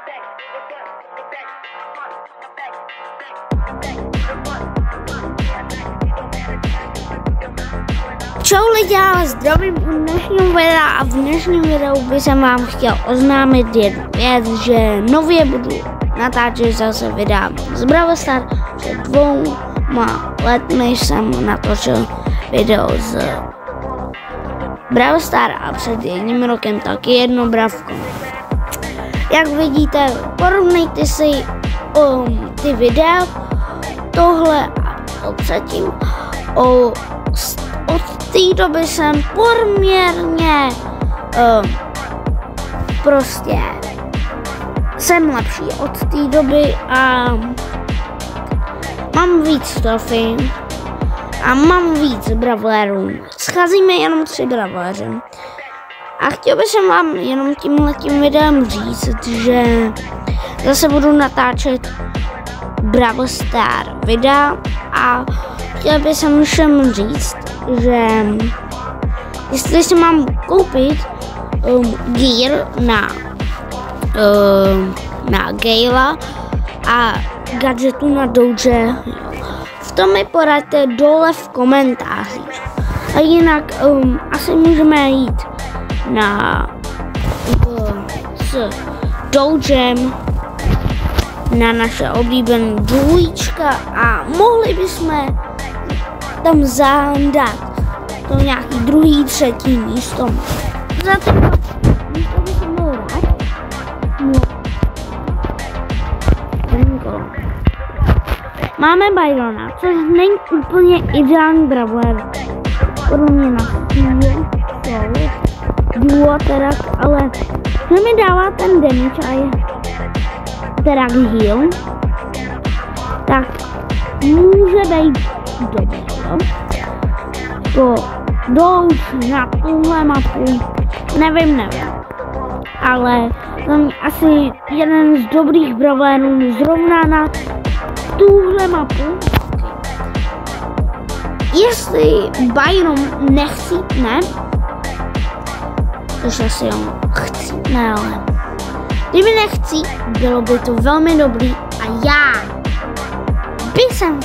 Čau lidi, já zdravím u dnešního videa a v dnešním videu bych jsem vám chtěl oznámit jednu věc, že nově budu natáčet zase videa z Brawl Stars. Před 2 lety jsem natočil video z Brawl Stars a před 1 rokem taky jedno bravko. Jak vidíte, porovnejte si ty videa, tohle a to předtím. Od té doby jsem poměrně prostě jsem lepší od té doby a mám víc trofej a mám víc brawlerů. Scházíme jenom 3 brawleři. A chtěl bych vám jenom tímhletím videem říct, že zase budu natáčet Brawl Stars videa a chtěl bych všem říct, že jestli si mám koupit gear na Gala a gadgetu na Doge, v tom mi poraďte dole v komentářích. A jinak asi můžeme jít s Dogem na naše oblíbené dvojčka a mohli bychom tam dát to nějaký 2., 3. místo. Za to místo by se mohl dát. Máme Byrona, což není úplně ideální brawler. Podle mě na duo teda, ale co mi dává ten damage a je teda heal, tak může být dobrý, jo? To doučí na tuhle mapu, nevím, ale tam asi jeden z dobrých brawlerů zrovna na tuhle mapu. Jestli Byron nechcítne, což asi on chcítne, ale kdyby nechcí, bylo by to velmi dobrý a já bych jsem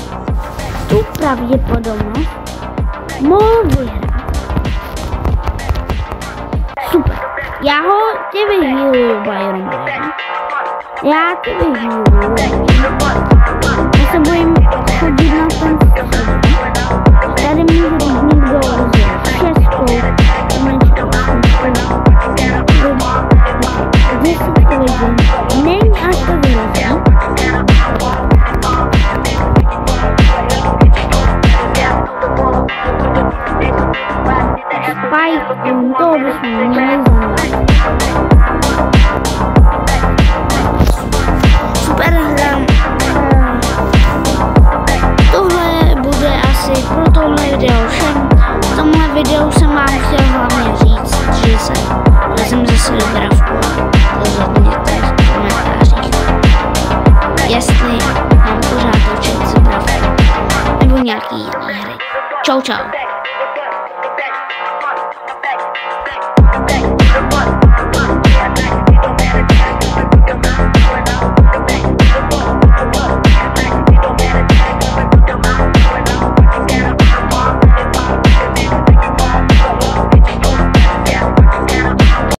tu pravděpodobnost mohl vyhrát. Super, já ho tě vyhýluju, Byron. Já tě vyhýluju. Já se bojím chodit na ten střed. Tady může být někdo s 6, není až to vyrazí. Spike, to bychom měli znamenat. Super hra. Tohle bude asi pro tohle video všem. V tomhle videu jsem vám chtěl hlavně říct, že jsem zase bravku. Rozhodněte v komentářích, jestli mám pořád točit z bravku nebo nějaký jiný hry. Čau.